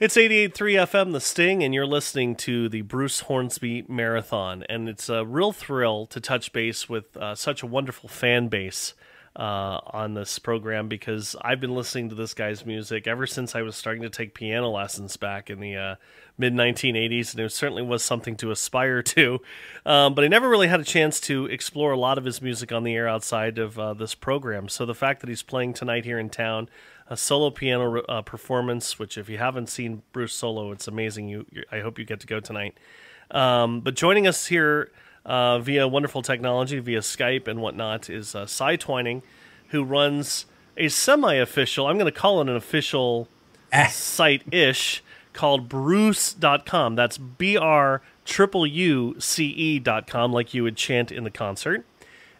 It's 88.3 FM, The Sting, and you're listening to the Bruce Hornsby Marathon. And it's a real thrill to touch base with such a wonderful fan base on this program, because I've been listening to this guy's music ever since I was starting to take piano lessons back in the mid-1980s, and it certainly was something to aspire to. But I never really had a chance to explore a lot of his music on the air outside of this program. So the fact that he's playing tonight here in town, a solo piano performance, which if you haven't seen Bruce solo, it's amazing. I hope you get to go tonight. But joining us here via wonderful technology, via Skype and whatnot, is Cy Twining, who runs a semi-official, I'm going to call it an official site-ish, called Bruce.com. That's BRUUCE.com, like you would chant in the concert.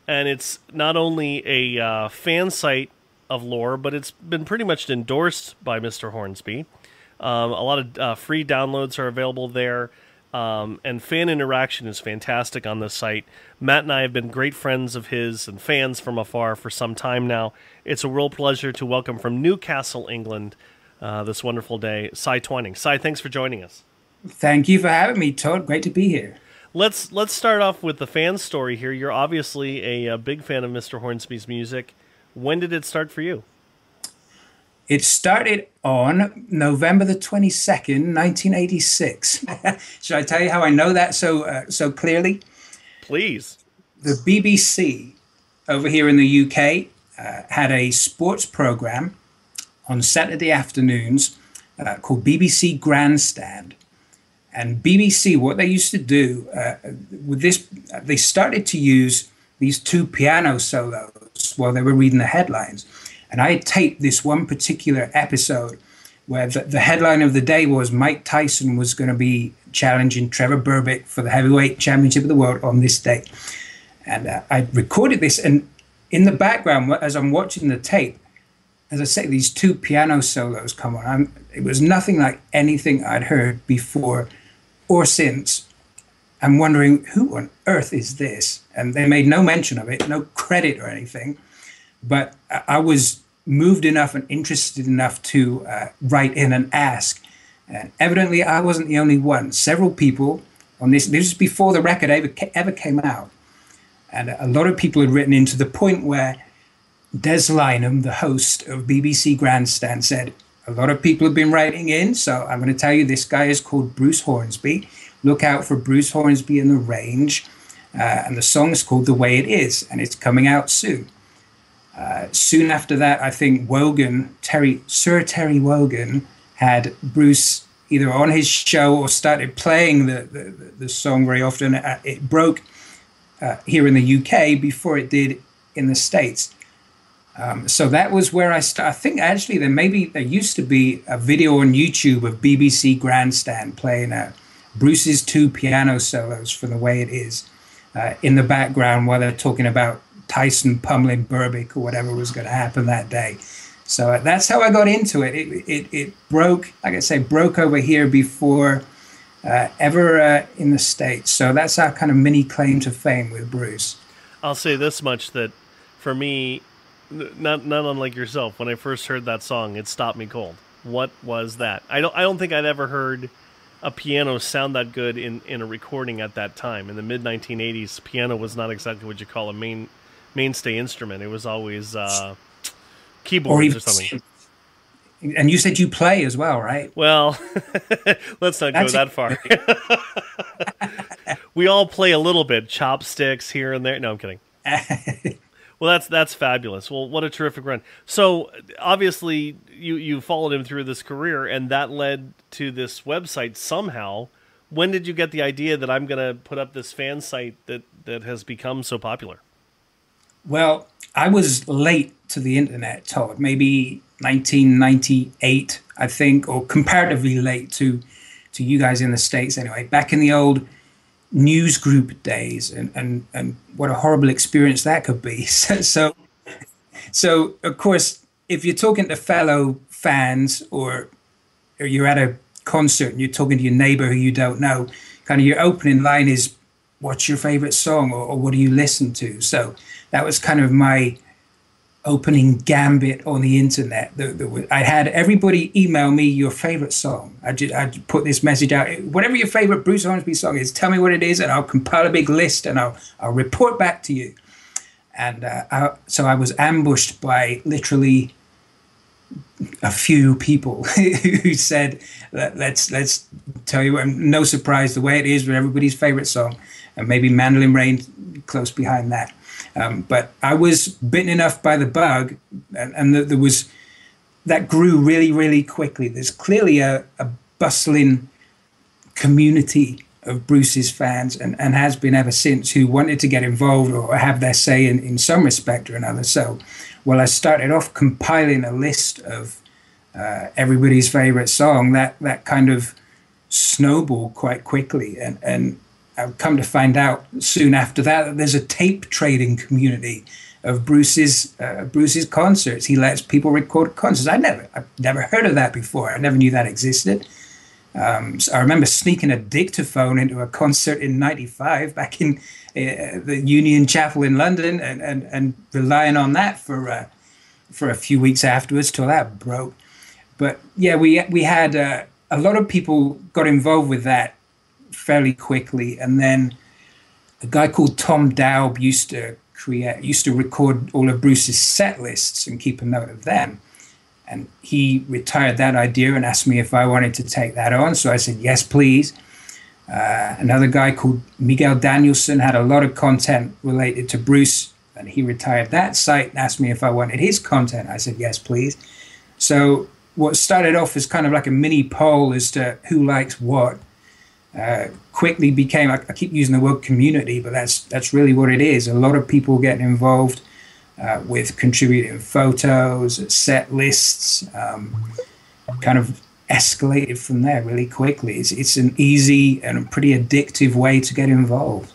And it's not only a fan site of lore, but it's been pretty much endorsed by Mr. Hornsby. A lot of free downloads are available there, and fan interaction is fantastic on this site. Matt and I have been great friends of his and fans from afar for some time now. It's a real pleasure to welcome from Newcastle, England, this wonderful day, Cy Twining. Cy, thanks for joining us. Thank you for having me, Todd. Great to be here. Let's start off with the fan story here. You're obviously a big fan of Mr. Hornsby's music. When did it start for you? It started on November the 22nd, 1986. Should I tell you how I know that so clearly? Please. The BBC over here in the UK had a sports program on Saturday afternoons called BBC Grandstand. And BBC, what they used to do with this, they started to use these two piano solos while they were reading the headlines. And I had taped this one particular episode where the headline of the day was Mike Tyson was going to be challenging Trevor Berbick for the heavyweight championship of the world on this day. And I recorded this, and in the background, as I'm watching the tape, as I say, these two piano solos come on. It was nothing like anything I'd heard before or since. I'm wondering, who on earth is this? And they made no mention of it, no credit or anything. But I was moved enough and interested enough to write in and ask. And evidently, I wasn't the only one. Several people on this was before the record ever came out. And a lot of people had written in, to the point where Des Lynam, the host of BBC Grandstand, said, a lot of people have been writing in, so I'm going to tell you this guy is called Bruce Hornsby. Look out for Bruce Hornsby in the Range. And the song is called The Way It Is, and it's coming out soon. Soon after that, I think Sir Terry Wogan had Bruce either on his show or started playing the song very often. It broke here in the UK before it did in the States. So that was where I started. I think actually there used to be a video on YouTube of BBC Grandstand playing Bruce's two piano solos for The Way It Is in the background while they're talking about Tyson pummeling Berbick or whatever was going to happen that day. So that's how I got into it. It broke, like I say, broke over here before ever in the States. So that's our kind of mini claim to fame with Bruce. I'll say this much, that for me, not unlike yourself, when I first heard that song, it stopped me cold. What was that? I don't think I'd ever heard a piano sound that good in a recording at that time. In the mid-1980s, piano was not exactly what you call a mainstay instrument. It was always keyboards or something. And you said you play as well, right? Well, let's not go that far. We all play a little bit, chopsticks here and there. No, I'm kidding. Well, that's fabulous. Well, what a terrific run. So, obviously, you followed him through this career, and that led to this website somehow. When did you get the idea that I'm going to put up this fan site that has become so popular? Well, I was late to the internet, Todd. Maybe 1998, I think, or comparatively late to you guys in the States anyway. Back in the old news group days, and what a horrible experience that could be. So of course, if you're talking to fellow fans or you're at a concert and you're talking to your neighbor who you don't know, kind of your opening line is, what's your favorite song, or what do you listen to? So that was kind of my opening gambit on the internet. I had everybody email me your favorite song. I'd put this message out. Whatever your favorite Bruce Hornsby song is, tell me what it is, and I'll compile a big list, and I'll report back to you. And so I was ambushed by literally a few people who said, let's tell you, and no surprise, the way it is with everybody's favorite song, and maybe Mandolin Rain close behind that. But I was bitten enough by the bug, and there was, that grew really, really quickly. There's clearly a bustling community of Bruce's fans, and has been ever since, who wanted to get involved or have their say in some respect or another. So, well, I started off compiling a list of everybody's favorite song. That kind of snowballed quite quickly, and I've come to find out soon after that there's a tape trading community of Bruce's concerts. He lets people record concerts. I've never heard of that before. I never knew that existed. So I remember sneaking a dictaphone into a concert in '95 back in the Union Chapel in London, and relying on that for a few weeks afterwards till that broke. But yeah, we had a lot of people got involved with that fairly quickly, and then a guy called Tom Daub used to record all of Bruce's set lists and keep a note of them. And he retired that idea and asked me if I wanted to take that on. So I said, yes, please. Another guy called Miguel Danielson had a lot of content related to Bruce, and he retired that site and asked me if I wanted his content. I said, yes, please. So what started off as kind of like a mini poll as to who likes what, quickly became, I keep using the word community, but that's really what it is. A lot of people getting involved with contributing photos, set lists, kind of escalated from there really quickly. It's an easy and a pretty addictive way to get involved.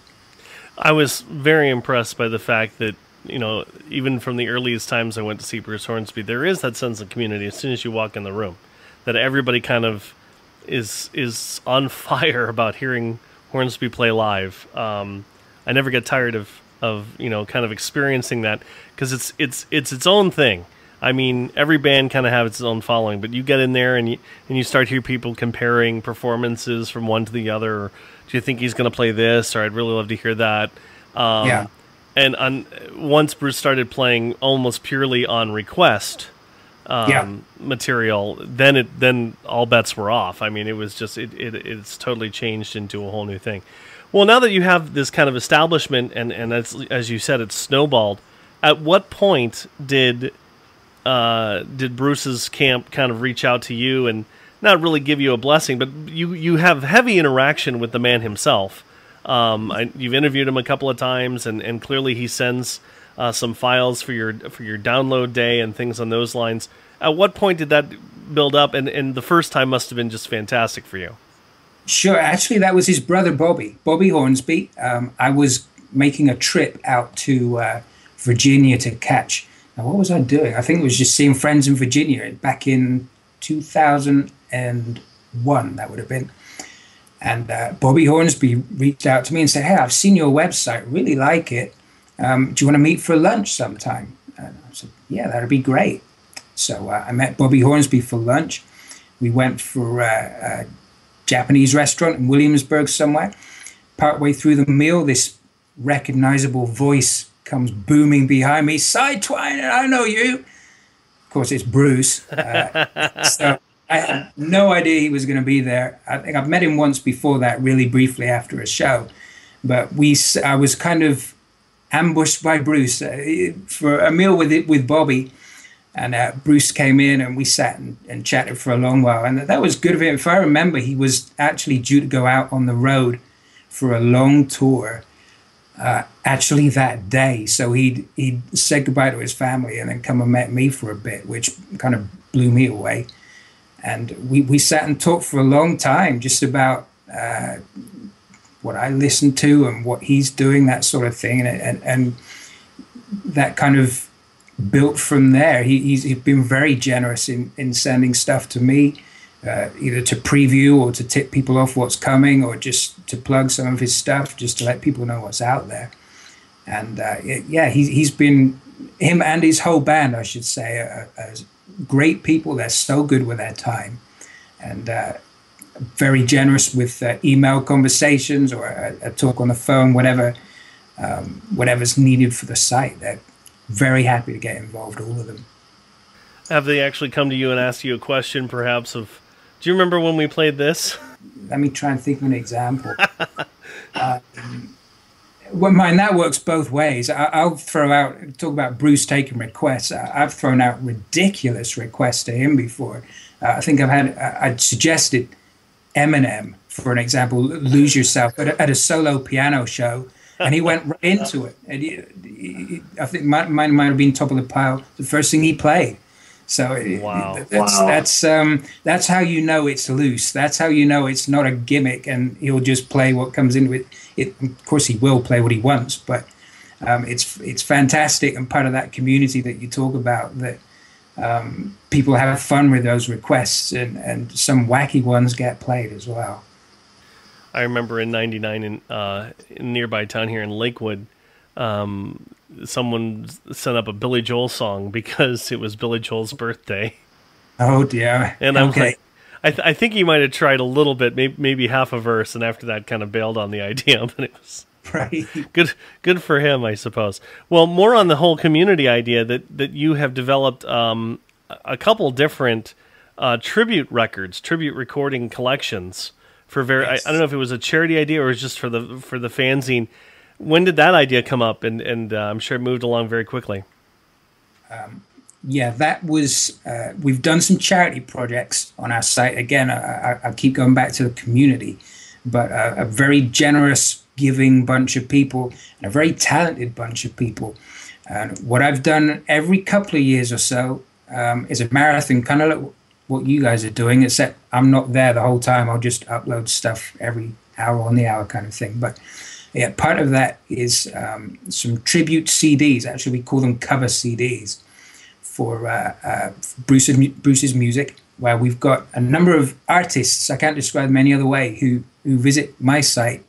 I was very impressed by the fact that, even from the earliest times I went to see Bruce Hornsby, there is that sense of community as soon as you walk in the room, that everybody kind of is on fire about hearing Hornsby play live. I never get tired of kind of experiencing that, because it's its own thing. I mean, every band kind of have its own following, but you get in there and you start to hear people comparing performances from one to the other. Or, do you think he's going to play this? Or I'd really love to hear that. Yeah. And once Bruce started playing almost purely on request material, then all bets were off. I mean, it was just it's totally changed into a whole new thing. Well, now that you have this kind of establishment, and as you said, it's snowballed, at what point did Bruce's camp kind of reach out to you and not really give you a blessing, but you have heavy interaction with the man himself? You've interviewed him a couple of times, and clearly he sends some files for your download day and things on those lines. At what point did that build up? And the first time must have been just fantastic for you. Sure. Actually, that was his brother, Bobby Hornsby. I was making a trip out to Virginia to catch. Now, what was I doing? I think it was just seeing friends in Virginia back in 2001, that would have been. And Bobby Hornsby reached out to me and said, hey, I've seen your website, really like it. Do you want to meet for lunch sometime? And I said, yeah, that'd be great. So I met Bobby Hornsby for lunch. We went for a Japanese restaurant in Williamsburg somewhere. Partway through the meal, this recognizable voice comes booming behind me. Cy Twiner, I know you. Of course, it's Bruce. So I had no idea he was going to be there. I think I've met him once before that, really briefly after a show. But I was kind of ambushed by Bruce for a meal with Bobby. And Bruce came in and we sat and chatted for a long while. And that was good of him. If I remember, he was actually due to go out on the road for a long tour actually that day. So he'd said goodbye to his family and then come and met me for a bit, which kind of blew me away. And we sat and talked for a long time just about what I listened to and what he's doing, that sort of thing. And that kind of built from there. He's been very generous in sending stuff to me, either to preview or to tip people off what's coming, or just to plug some of his stuff, just to let people know what's out there. And he's been him and his whole band, I should say, are great people. They're so good with their time, and very generous with email conversations or a talk on the phone, whatever's needed for the site. They're very happy to get involved, all of them. Have they actually come to you and asked you a question, perhaps, of, do you remember when we played this? Let me try and think of an example. Well, mine, that works both ways. I'll throw out, talk about Bruce taking requests. I've thrown out ridiculous requests to him before. I think I'd suggested Eminem, for an example, Lose Yourself at a solo piano show, and he went right into it. And I think mine might have been top of the pile, the first thing he played. So wow. That's how you know it's loose. That's how you know it's not a gimmick, and he'll just play what comes into it. Of course, he will play what he wants, but it's fantastic, and part of that community that you talk about, that people have fun with those requests, and some wacky ones get played as well. I remember in '99 in a nearby town here in Lakewood, someone sent up a Billy Joel song because it was Billy Joel's birthday. Oh dear! And I'm like, I think he might have tried a little bit, maybe half a verse, and after that kind of bailed on the idea. But it was right. Good for him, I suppose. Well, more on the whole community idea that you have developed a couple different tribute recording collections for Yes. I don't know if it was a charity idea or it was just for the fanzine. When did that idea come up? And I'm sure it moved along very quickly. Yeah, that was, we've done some charity projects on our site. Again, I keep going back to the community, but a very generous, giving bunch of people, and a very talented bunch of people. And what I've done every couple of years or so is a marathon, kind of like what you guys are doing, except I'm not there the whole time. I'll just upload stuff every hour on the hour kind of thing. But yeah, part of that is some tribute CDs. Actually, we call them cover CDs for Bruce's music, where we've got a number of artists, I can't describe them any other way, who visit my site,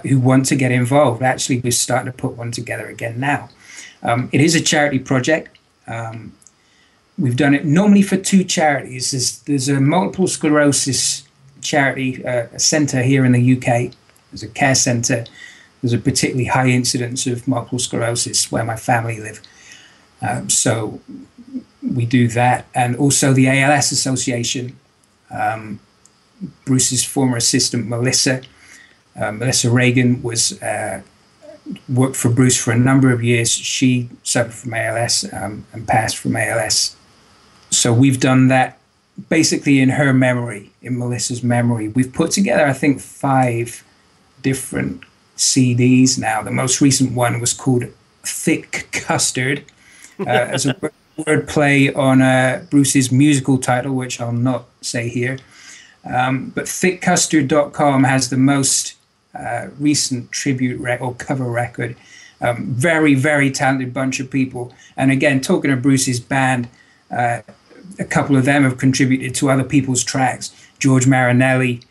who want to get involved. Actually, we're starting to put one together again now. It is a charity project. We've done it normally for two charities. There's a multiple sclerosis charity centre here in the UK. There's a care centre. There's a particularly high incidence of multiple sclerosis where my family live. So we do that. And also the ALS Association. Bruce's former assistant, Melissa Reagan, worked for Bruce for a number of years. She suffered from ALS and passed from ALS. So we've done that basically in her memory, in Melissa's memory. We've put together, I think, 5 different CDs now. The most recent one was called Thick Custard, as a word play on Bruce's musical title, which I'll not say here. But thickcustard.com has the most recent tribute or cover record. Very, very talented bunch of people. And again, talking of Bruce's band, a couple of them have contributed to other people's tracks. George Marinelli,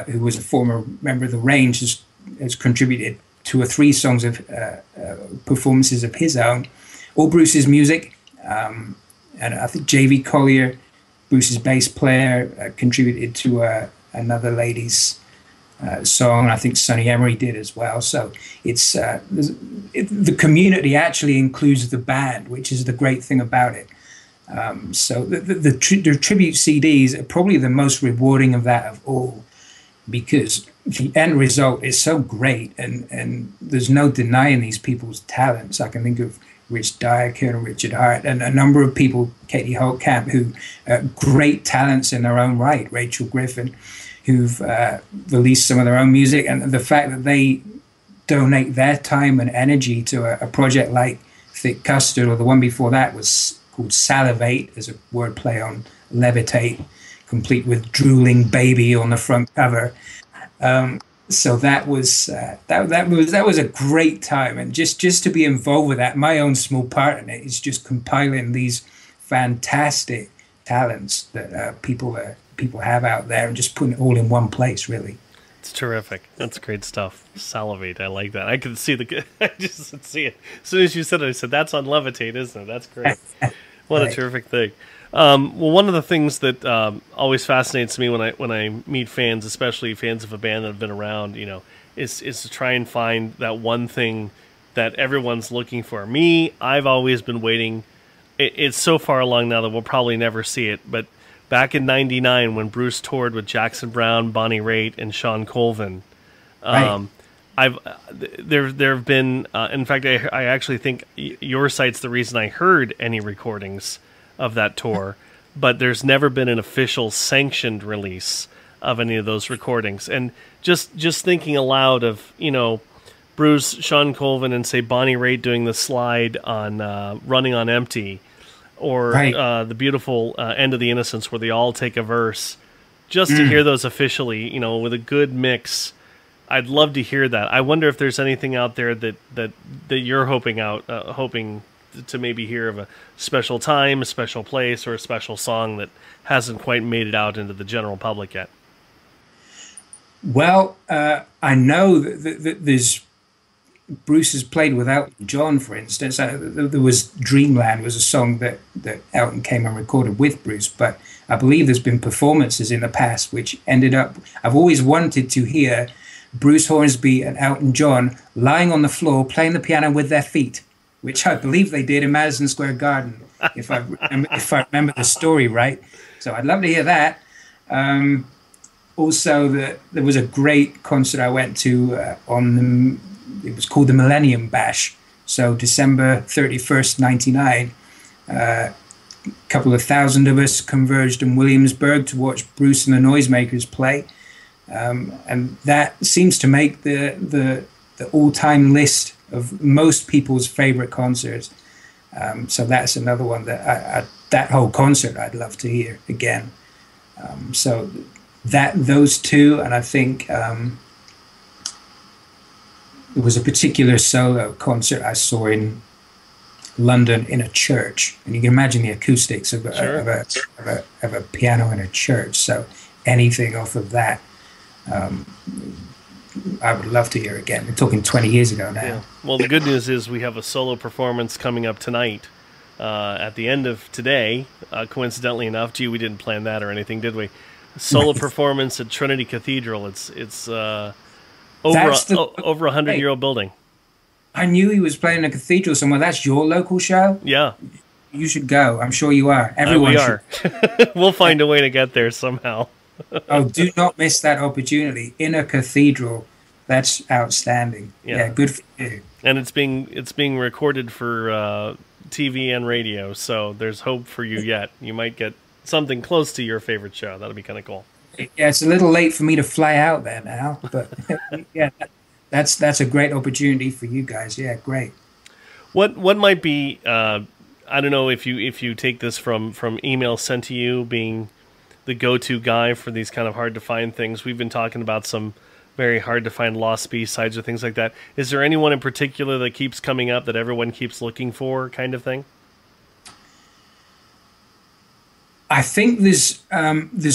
who was a former member of The Range, has contributed 2 or 3 songs of performances of his own. All Bruce's music. And I think J.V. Collier, Bruce's bass player, contributed to another lady's song. I think Sonny Emery did as well. So it's the community actually includes the band, which is the great thing about it. So the tribute CDs are probably the most rewarding of that of all, because the end result is so great, and there's no denying these people's talents. I can think of Rich Dyer, Colonel Richard Hart, and a number of people, Katie Holtkamp, who great talents in their own right, Rachel Griffin, who've released some of their own music, and the fact that they donate their time and energy to a project like Thick Custard, or the one before that was called Salivate, as a wordplay on levitate, complete with drooling baby on the front cover. So that was a great time, and just to be involved with that, my own small part in it is just compiling these fantastic talents that people have out there and just putting it all in one place, really. It's terrific. That's great stuff. Salivate. I like that. I can see I just see it. As soon as you said it, I said, that's on Levitate, isn't it? That's great. What Right. a terrific thing. Well, one of the things that always fascinates me when I meet fans, especially fans of a band that have been around, is to try and find that one thing that everyone's looking for. Me, I've always been waiting. It's so far along now that we'll probably never see it, but back in '99 when Bruce toured with Jackson Browne, Bonnie Raitt, and Sean Colvin, Right. there have been in fact I actually think your site's the reason I heard any recordings of that tour, but there's never been an official sanctioned release of any of those recordings. And just thinking aloud of Bruce, Sean Colvin, and say Bonnie Raitt doing the slide on Running on Empty, or Right. the beautiful End of the Innocents where they all take a verse, just to hear those officially, with a good mix. I'd love to hear that. I wonder if there's anything out there that you're hoping to maybe hear of a special time, a special place, or a special song that hasn't quite made it out into the general public yet. Well, I know that there's Bruce has played with Elton John, for instance. There was Dreamland was a song that Elton came and recorded with Bruce, but I believe there's been performances in the past which ended up. I've always wanted to hear Bruce Hornsby and Elton John lying on the floor playing the piano with their feet, which I believe they did in Madison Square Garden, if I remember the story right. So I'd love to hear that. Also, there was a great concert I went to it was called the Millennium Bash. So December 31st, 99, a couple of thousand of us converged in Williamsburg to watch Bruce and the Noisemakers play. And that seems to make the all-time list of most people's favorite concerts. So that's another one that that whole concert I'd love to hear again. So those two, and I think it was a particular solo concert I saw in London in a church, and you can imagine the acoustics of a piano in a church. So anything off of that, I would love to hear again. We're talking 20 years ago now. Yeah. Well, the good news is we have a solo performance coming up tonight. At the end of today, coincidentally enough, we didn't plan that or anything, did we? Solo performance at Trinity Cathedral. It's over a 100-year-old building. I knew he was playing in a cathedral somewhere. That's your local show? Yeah. You should go. I'm sure you are. Everyone we are. We'll find a way to get there somehow. Oh, do not miss that opportunity. In a cathedral. That's outstanding. Yeah, good for you. And it's being recorded for TV and radio, so there's hope for you yet. You might get something close to your favorite show. That'll be kind of cool. Yeah, it's a little late for me to fly out there now, but yeah, that's a great opportunity for you guys. Yeah, great. What might be I don't know if you take this from email sent to you, being the go-to guy for these kind of hard to find things. We've been talking about some very hard to find lost B-sides or things like that. Is there anyone in particular that keeps coming up that everyone keeps looking for, kind of thing? I think there's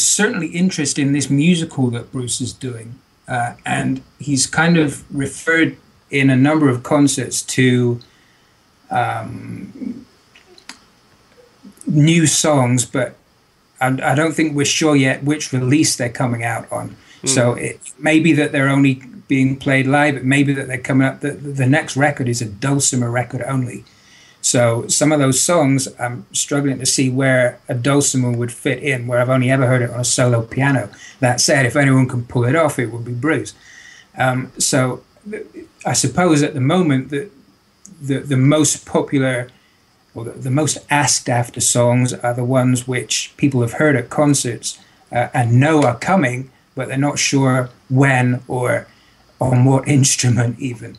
certainly interest in this musical that Bruce is doing, and he's kind of referred in a number of concerts to new songs, but I don't think we're sure yet which release they're coming out on. So it may be that they're only being played live. It may be that they're coming up. The next record is a dulcimer record only. So some of those songs, I'm struggling to see where a dulcimer would fit in, where I've only ever heard it on a solo piano. That said, if anyone can pull it off, it would be Bruce. So I suppose at the moment that the most popular or the most asked after songs are the ones which people have heard at concerts and know are coming, but they're not sure when or on what instrument even.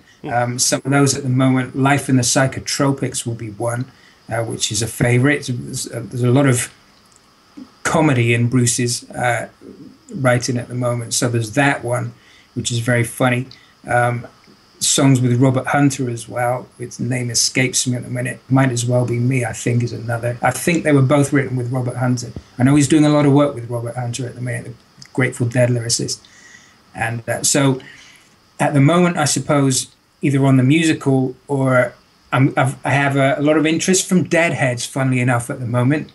Some of those at the moment, Life in the Psychotropics will be one, which is a favorite. There's a lot of comedy in Bruce's writing at the moment. So there's that one, which is very funny. Songs with Robert Hunter as well. Its name escapes me at the minute. Might as well be me, I think, is another. I think they were both written with Robert Hunter. I know he's doing a lot of work with Robert Hunter at the minute, the Grateful Dead lyricist. And so at the moment, I suppose, either on the musical or I have a lot of interest from Deadheads, funnily enough, at the moment,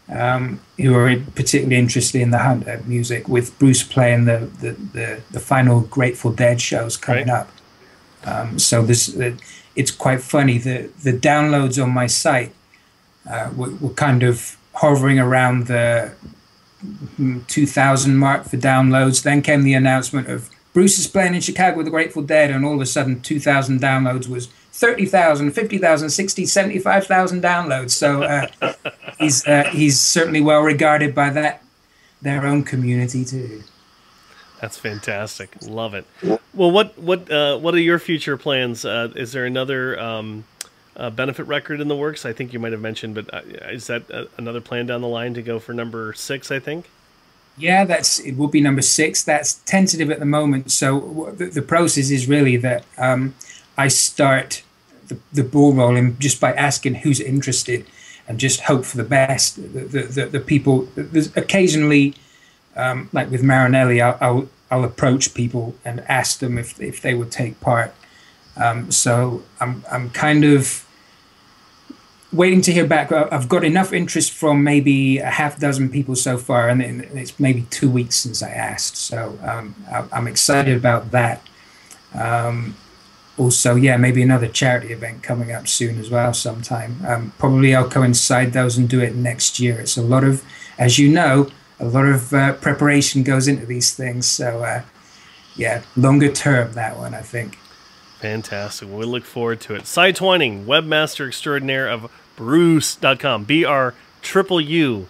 who are particularly interested in the Hunter music, with Bruce playing the final Grateful Dead shows coming up. So it's quite funny. The downloads on my site were kind of hovering around the 2,000 mark for downloads. Then came the announcement of Bruce is playing in Chicago with the Grateful Dead, and all of a sudden 2,000 downloads was 30,000, 50,000, 60, 75,000 downloads. So he's certainly well regarded by their own community too. That's fantastic. Love it. Well, what are your future plans? Is there another benefit record in the works? I think you might have mentioned, but is that another plan down the line to go for number 6, I think? Yeah, it will be number 6. That's tentative at the moment. So the process is really that I start the ball rolling just by asking who's interested and just hope for the best. The people, there's occasionally, like with Marinelli, I'll approach people and ask them if they would take part. So I'm kind of waiting to hear back. I've got enough interest from maybe a half dozen people so far, and it's maybe 2 weeks since I asked. So I'm excited about that. Also, yeah, maybe another charity event coming up soon as well sometime. Probably I'll coincide those and do it next year. It's a lot of, as you know, a lot of preparation goes into these things. So, yeah, longer term, that one, I think. Fantastic. We look forward to it. Cy Twining, webmaster extraordinaire of Bruce.com, BRUUCE.com.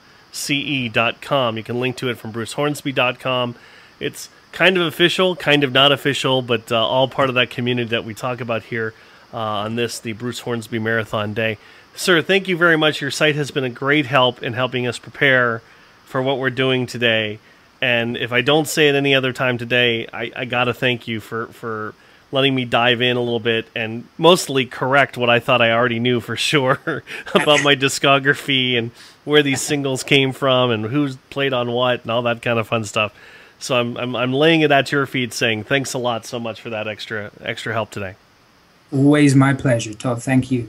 You can link to it from BruceHornsby.com. It's kind of official, kind of not official, but all part of that community that we talk about here on the Bruce Hornsby Marathon Day. Sir, thank you very much. Your site has been a great help in helping us prepare for what we're doing today. And if I don't say it any other time today, I got to thank you for letting me dive in a little bit and mostly correct what I thought I already knew for sure about my discography and where these singles came from and who's played on what and all that kind of fun stuff. So I'm laying it at your feet saying thanks a lot so much for that extra help today. Always my pleasure, Todd. Thank you.